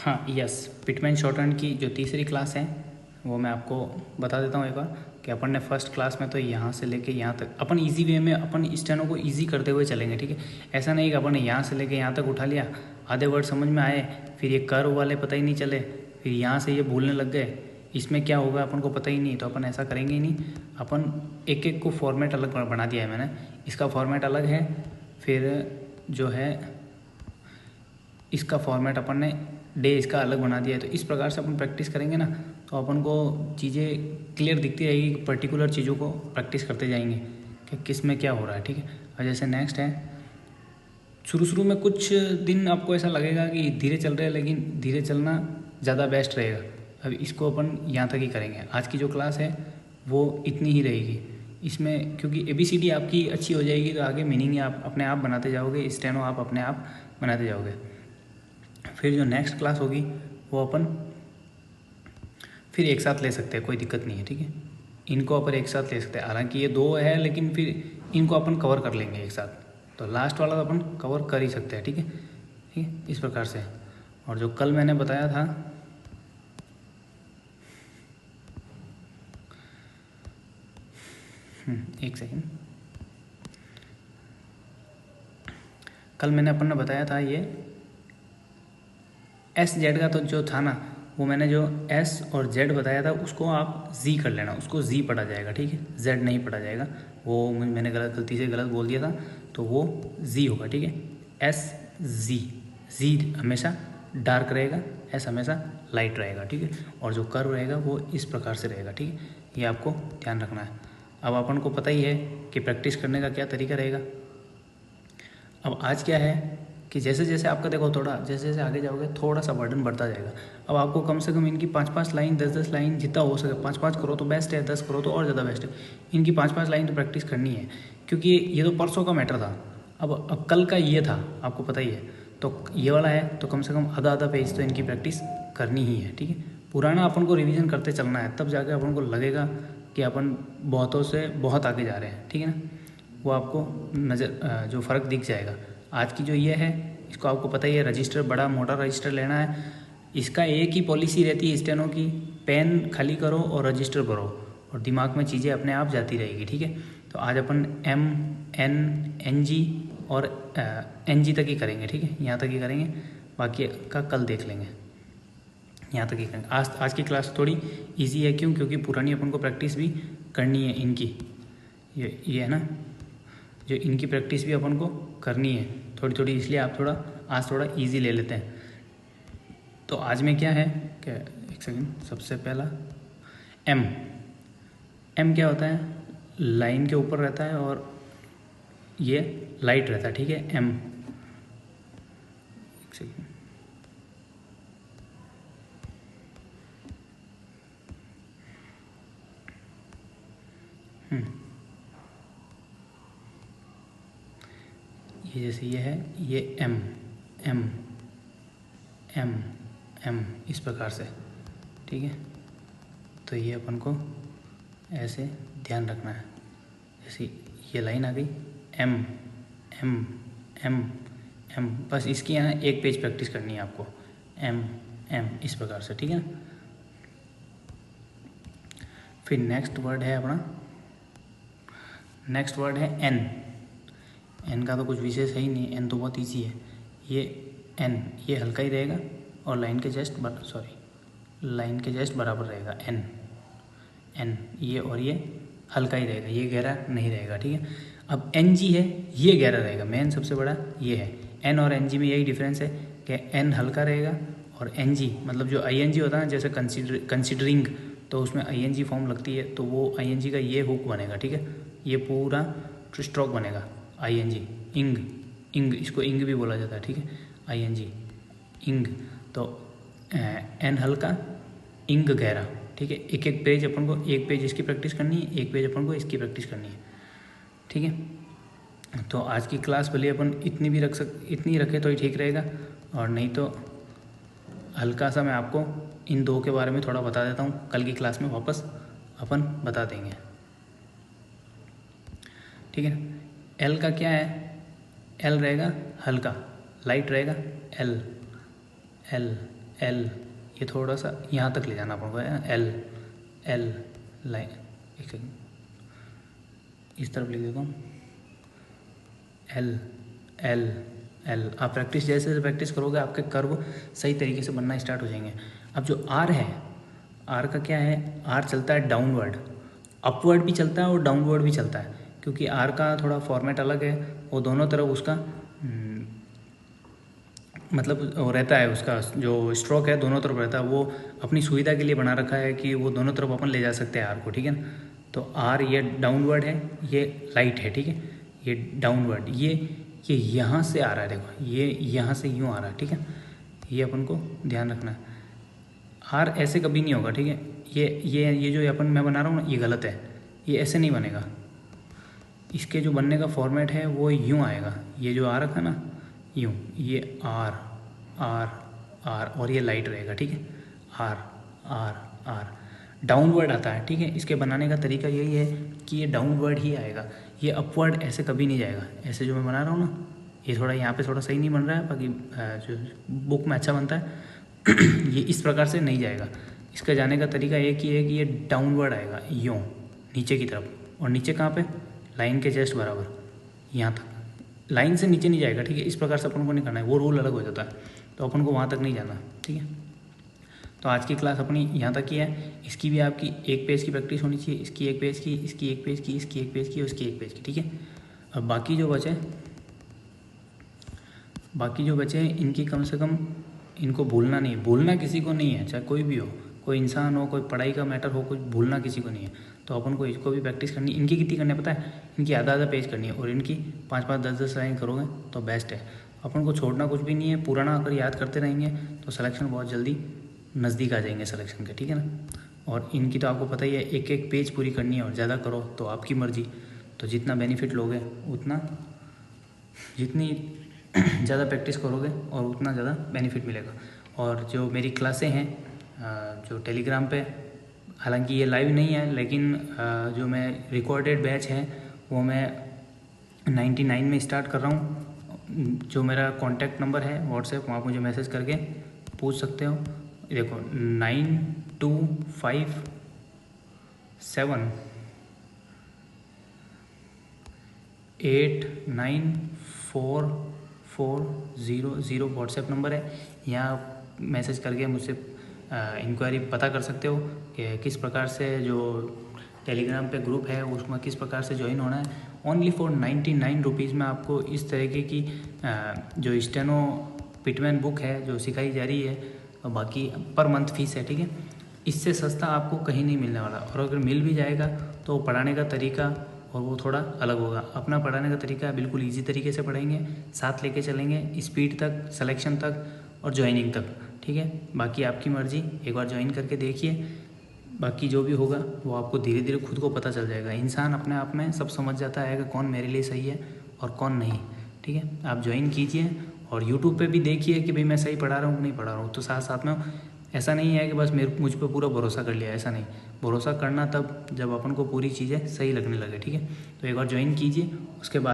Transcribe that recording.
हाँ yes, Pitman shorthand की जो तीसरी क्लास है वो मैं आपको बता देता हूँ एक बार कि अपन ने फर्स्ट क्लास में तो यहाँ से लेके यहाँ तक अपन इजी वे में अपन स्टेनो को इजी करते हुए चलेंगे, ठीक है। ऐसा नहीं कि अपन ने यहाँ से लेके यहाँ तक उठा लिया, आधे वर्ड समझ में आए, फिर ये कर्व वाले पता ही नहीं चले, फिर यहाँ से ये भूलने लग गए, इसमें क्या होगा अपन को पता ही नहीं, तो अपन ऐसा करेंगे ही नहीं। अपन एक एक को फॉर्मेट अलग बना दिया है मैंने, इसका फॉर्मेट अलग है, फिर जो है इसका फॉर्मेट अपन ने डे इसका अलग बना दिया है। तो इस प्रकार से अपन प्रैक्टिस करेंगे ना तो अपन को चीज़ें क्लियर दिखती रहेगी, पर्टिकुलर चीज़ों को प्रैक्टिस करते जाएंगे कि किस में क्या हो रहा है, ठीक है। और जैसे नेक्स्ट है, शुरू में कुछ दिन आपको ऐसा लगेगा कि धीरे चल रहे हैं, लेकिन धीरे चलना ज़्यादा बेस्ट रहेगा। अब इसको अपन यहाँ तक ही करेंगे। आज की जो क्लास है वो इतनी ही रहेगी इसमें, क्योंकि ABCD आपकी अच्छी हो जाएगी तो आगे मीनिंग आप अपने आप बनाते जाओगे, स्टेनो आप अपने आप बनाते जाओगे। फिर जो नेक्स्ट क्लास होगी वो अपन फिर एक साथ ले सकते हैं, कोई दिक्कत नहीं है, ठीक है। इनको अपन एक साथ ले सकते हैं, हालांकि ये दो है लेकिन फिर इनको अपन कवर कर लेंगे एक साथ, तो लास्ट वाला तो अपन कवर कर ही सकते हैं, ठीक है। ठीक है, इस प्रकार से। और जो कल मैंने बताया था एक सेकेंड, कल मैंने अपन ने बताया था ये SZ का, तो जो था ना वो मैंने जो S और Z बताया था उसको आप Z कर लेना, उसको Z पढ़ा जाएगा, ठीक है, Z नहीं पढ़ा जाएगा। वो मैंने गलती से गलत बोल दिया था, तो वो Z होगा, ठीक है। SZ, Z हमेशा डार्क रहेगा, S हमेशा लाइट रहेगा, ठीक है। और जो कर्व रहेगा वो इस प्रकार से रहेगा, ठीक है। ये आपको ध्यान रखना है। अब अपन को पता ही है कि प्रैक्टिस करने का क्या तरीका रहेगा। अब आज क्या है कि जैसे जैसे आपका देखो थोड़ा जैसे जैसे आगे जाओगे थोड़ा सा बर्डन बढ़ता जाएगा। अब आपको कम से कम इनकी 5-5 लाइन 10-10 लाइन जितना हो सके 5-5 करो तो बेस्ट है, 10 करो तो और ज़्यादा बेस्ट है। इनकी 5-5 लाइन तो प्रैक्टिस करनी है, क्योंकि ये तो परसों का मैटर था। अब कल का ये था, आपको पता ही है, तो ये वाला है तो कम से कम आधा पेज तो इनकी प्रैक्टिस करनी ही है, ठीक है। पुराना अपन को रिविज़न करते चलना है, तब जाके अपन को लगेगा कि अपन बहुतों से बहुत आगे जा रहे हैं, ठीक है ना। वो आपको नज़र जो फ़र्क दिख जाएगा। आज की जो ये है इसको आपको पता ही है, रजिस्टर बड़ा मोटा रजिस्टर लेना है। इसका एक ही पॉलिसी रहती है स्टेनो की, पेन खाली करो और रजिस्टर भरो और दिमाग में चीज़ें अपने आप जाती रहेगी, ठीक है। तो आज अपन MNNG और NG तक ही करेंगे, ठीक है, यहाँ तक ही करेंगे, बाकी का कल देख लेंगे। यहाँ तक ही करेंगे। आज की क्लास थोड़ी इजी है, क्योंकि पुरानी अपन को प्रैक्टिस भी करनी है इनकी, ये है ना, जो इनकी प्रैक्टिस भी अपन को करनी है थोड़ी थोड़ी, इसलिए आप आज थोड़ा इजी ले लेते हैं। तो आज में क्या है, क्या एक सेकंड, सबसे पहला M क्या होता है, लाइन के ऊपर रहता है और ये लाइट रहता है, ठीक है। M एक सेकंड, ये जैसे ये है, ये M M M M इस प्रकार से, ठीक है। तो ये अपन को ऐसे ध्यान रखना है। जैसे ये लाइन आ गई M M M M, बस इसकी है ना एक पेज प्रैक्टिस करनी है आपको, M M इस प्रकार से, ठीक है। फिर नेक्स्ट वर्ड है अपना, नेक्स्ट वर्ड है N का तो कुछ विशेष है ही नहीं, N तो बहुत ईजी है। ये N ये हल्का ही रहेगा और लाइन के जस्ट बराबर रहेगा N ये, और ये हल्का ही रहेगा, ये गहरा नहीं रहेगा, ठीक है। अब NG है, ये गहरा रहेगा, मेन सबसे बड़ा ये है। N और NG में यही डिफरेंस है कि N हल्का रहेगा और NG मतलब जो ING होता है ना, जैसे कंसिडरिंग, तो उसमें ING फॉर्म लगती है, तो वो ING का ये हुक बनेगा, ठीक है। ये पूरा स्ट्रोक बनेगा ING, इंग इसको इंग भी बोला जाता है, ठीक है, ING इंग। तो N हल्का इंग गहरा, ठीक है। एक एक पेज अपन को, एक पेज इसकी प्रैक्टिस करनी है, एक पेज अपन को इसकी प्रैक्टिस करनी है, ठीक है। तो आज की क्लास भले अपन इतनी रखे तो ही ठीक रहेगा, और नहीं तो हल्का सा मैं आपको इन दो के बारे में थोड़ा बता देता हूँ, कल की क्लास में वापस अपन बता देंगे, ठीक है। L का क्या है, L रहेगा हल्का, लाइट रहेगा L एल, ये थोड़ा सा यहाँ तक ले जाना अपन को, एल एल लाइन, एक सेकेंड इस तरफ लिख देता हूँ, एल एल एल। आप प्रैक्टिस जैसे जैसे प्रैक्टिस करोगे आपके कर्व सही तरीके से बनना स्टार्ट हो जाएंगे। अब जो आर है, आर का क्या है, आर चलता है डाउनवर्ड, अपवर्ड भी चलता है और डाउनवर्ड भी चलता है, क्योंकि आर का थोड़ा फॉर्मेट अलग है, वो दोनों तरफ उसका मतलब वो रहता है, उसका जो स्ट्रोक है दोनों तरफ रहता है, वो अपनी सुविधा के लिए बना रखा है कि वो दोनों तरफ अपन ले जा सकते हैं आर को, ठीक है ना। तो आर ये डाउनवर्ड है, ये लाइट है, ठीक है, ये डाउनवर्ड, ये यहाँ से आ रहा है, देखो ये यहाँ से यूँ आ रहा है, ठीक है, ये अपन को ध्यान रखना है। आर ऐसे कभी नहीं होगा, ठीक है, ये जो अपन मैं बना रहा हूँ ना, ये गलत है, ये ऐसे नहीं बनेगा, इसके जो बनने का फॉर्मेट है वो यूँ आएगा, ये जो आ रखा है ना यूँ, ये आर आर आर और ये लाइट रहेगा, ठीक है, आर आर आर डाउनवर्ड आता है, ठीक है। इसके बनाने का तरीका यही है कि ये डाउनवर्ड ही आएगा, ये अपवर्ड ऐसे कभी नहीं जाएगा। ऐसे जो मैं बना रहा हूँ ना, ये थोड़ा यहाँ पे थोड़ा सही नहीं बन रहा है, बाकी जो बुक में अच्छा बनता है ये इस प्रकार से नहीं जाएगा। इसका जाने का तरीका एक ही है कि ये डाउनवर्ड आएगा, यूँ नीचे की तरफ, और नीचे कहाँ पे, लाइन के जस्ट बराबर, यहाँ तक, लाइन से नीचे नहीं जाएगा, ठीक है। इस प्रकार से अपन को नहीं करना है, वो रूल अलग हो जाता है, तो अपन को वहाँ तक नहीं जाना, ठीक है। तो आज की क्लास अपनी यहाँ तक की है, इसकी भी आपकी एक पेज की प्रैक्टिस होनी चाहिए, इसकी एक पेज की, इसकी एक पेज की, इसकी एक पेज की और इसकी एक पेज की, ठीक है। अब बाकी जो बचे इनकी कम से कम इनको भूलना नहीं, भूलना किसी को नहीं है, चाहे कोई भी हो, कोई इंसान हो, कोई पढ़ाई का मैटर हो, कोई भूलना किसी को नहीं है। तो अपन को इसको भी प्रैक्टिस करनी, इनकी कितनी करनी है पता है, इनकी आधा पेज करनी है, और इनकी 5-5, 10-10 लाइन करोगे तो बेस्ट है। अपन को छोड़ना कुछ भी नहीं है, पुराना अगर याद करते रहेंगे तो सिलेक्शन बहुत जल्दी नज़दीक आ जाएंगे सिलेक्शन के, ठीक है ना। और इनकी तो आपको पता ही है, एक एक पेज पूरी करनी है, और ज़्यादा करो तो आपकी मर्जी, तो जितना बेनिफिट लोगे उतना, जितनी ज़्यादा प्रैक्टिस करोगे और उतना ज़्यादा बेनिफिट मिलेगा। और जो मेरी क्लासें हैं जो टेलीग्राम पे, हालांकि ये लाइव नहीं है, लेकिन जो मैं रिकॉर्डेड बैच है वो मैं 99 में स्टार्ट कर रहा हूँ। जो मेरा कॉन्टैक्ट नंबर है व्हाट्सएप, वहाँ मुझे मैसेज करके पूछ सकते हो। देखो 9257894400 व्हाट्सएप नंबर है। यहाँ मैसेज करके मुझसे इंक्वायरी पता कर सकते हो कि किस प्रकार से जो टेलीग्राम पे ग्रुप है उसमें किस प्रकार से ज्वाइन होना है। ओनली फॉर 99 रुपीज़ में आपको इस तरीके की जो स्टेनो पिटमैन बुक है जो सिखाई जा रही है, और बाकी पर मंथ फीस है, ठीक है। इससे सस्ता आपको कहीं नहीं मिलने वाला, और अगर मिल भी जाएगा तो पढ़ाने का तरीका और वो थोड़ा अलग होगा। अपना पढ़ाने का तरीका बिल्कुल ईजी तरीके से पढ़ाएंगे, साथ लेके चलेंगे स्पीड तक, सिलेक्शन तक और ज्वाइनिंग तक, ठीक है। बाकी आपकी मर्जी, एक बार ज्वाइन करके देखिए, बाकी जो भी होगा वो आपको धीरे धीरे खुद को पता चल जाएगा। इंसान अपने आप में सब समझ जाता है कि कौन मेरे लिए सही है और कौन नहीं, ठीक है। आप ज्वाइन कीजिए और यूट्यूब पे भी देखिए कि भाई मैं सही पढ़ा रहा हूँ कि नहीं पढ़ा रहा हूँ। तो साथ साथ में ऐसा नहीं है कि बस मुझ पर पूरा भरोसा कर लिया, ऐसा नहीं। भरोसा करना तब जब अपन को पूरी चीज़ें सही लगने लगे, ठीक है। तो एक बार ज्वाइन कीजिए, उसके बाद